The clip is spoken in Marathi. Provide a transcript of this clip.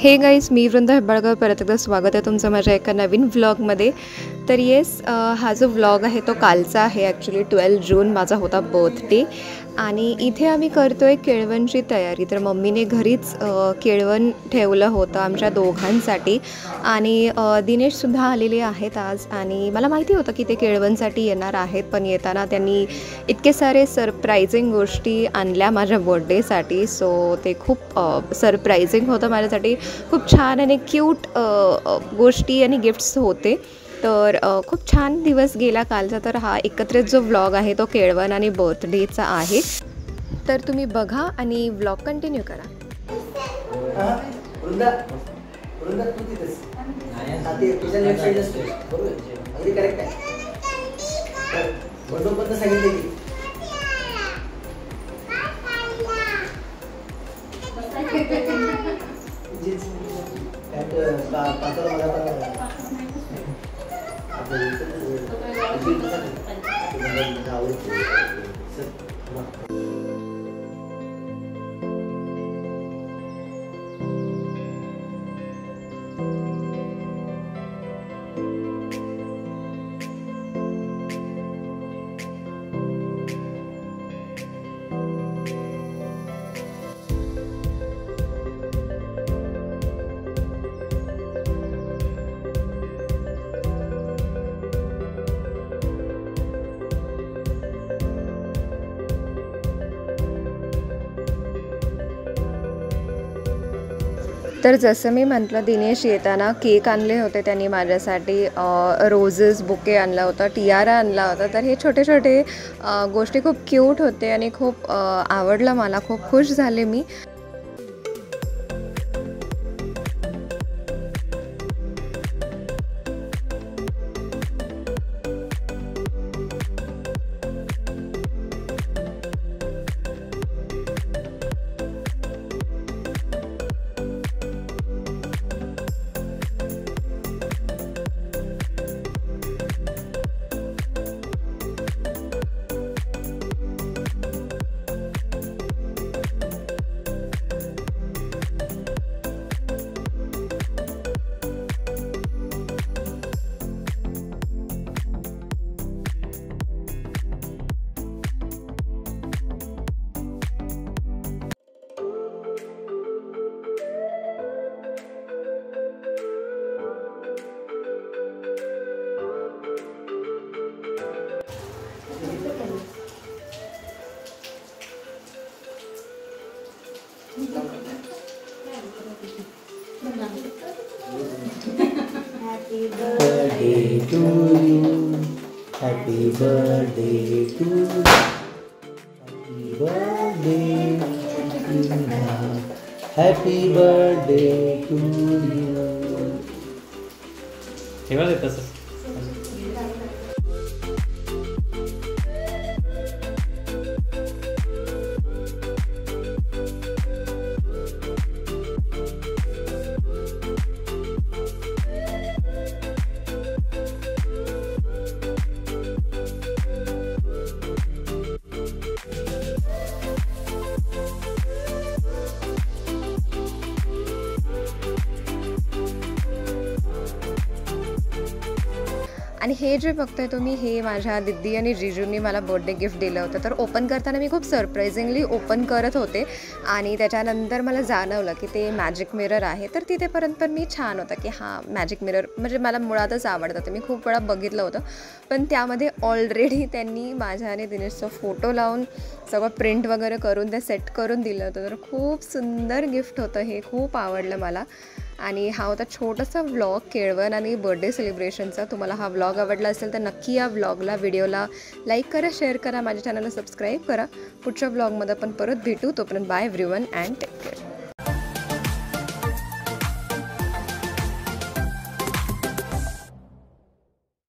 हे गाईज, मी वृंदा हेब्बाळकर परत एकदा स्वागत आहे तुमचं माझ्या एका नवीन व्लॉगमध्ये. तर येस, हा जो व्लॉग आहे तो कालचा आहे. ॲक्च्युली 12 जून माझा होता बर्थडे आणि इथे आम्ही करतो आहे केळवणची तयारी. तर मम्मीने घरीच केळवण ठेवलं होतं आमच्या दोघांसाठी आणि दिनेशसुद्धा आलेले आहेत आज. आणि मला माहिती होतं की ते केळवणसाठी येणार आहेत, पण येताना त्यांनी इतके सारे सरप्रायझिंग गोष्टी आणल्या माझ्या बर्थडेसाठी. सो ते खूप सरप्रायझिंग होतं माझ्यासाठी. खूप छान आणि क्यूट गोष्टी आणि गिफ्ट्स होते. तर खूप छान दिवस गेला कालचा. तर हा एकत्रित जो व्लॉग आहे तो केळवण आणि बर्थडेचा आहे. तर तुम्ही बघा आणि व्लॉग कंटिन्यू करा. तर जसं मी म्हटलं, दिनेश येताना केक आणले होते त्यांनी माझ्यासाठी. रोजेस बुके आणला होता, टियारा आणला होता. तर हे छोटे छोटे गोष्टी खूप क्यूट होते आणि खूप आवडलं मला. खूप खुश झाले मी. Happy birthday to you. Happy birthday to you. Happy birthday to you. Happy birthday to you. ठेवा दे तसंच. आणि हे जे बघताय तुम्ही, हे माझ्या दिदी आणि जिजूंनी मला बर्थडे गिफ्ट दिलं होतं. तर ओपन करताना मी खूप सरप्रायझिंगली ओपन करत होते आणि त्याच्यानंतर मला जाणवलं की ते मॅजिक मिरर आहे. तर तिथेपर्यंत पण मी छान होतं की हां, मॅजिक मिरर म्हणजे मला मुळातच आवडतं. ते मी खूप वेळा बघितलं होतं, पण त्यामध्ये ऑलरेडी त्यांनी माझ्या आणि दिनेशचा फोटो लावून सगळं प्रिंट वगैरे करून ते सेट करून दिलं होतं. तर खूप सुंदर गिफ्ट होतं हे. खूप आवडलं मला. आणि हा होता छोटासा व्लॉग केळवण आणि बर्थडे सेलिब्रेशनचा. तुम्हाला हा व्लॉग आवडला असेल तर नक्की या व्हिडिओला लाईक करा, शेअर करा, माझ्या चॅनलला सबस्क्राईब करा. पुढच्या व्लॉगमध्ये आपण परत भेटू. तोपर्यंत bye everyone and take care.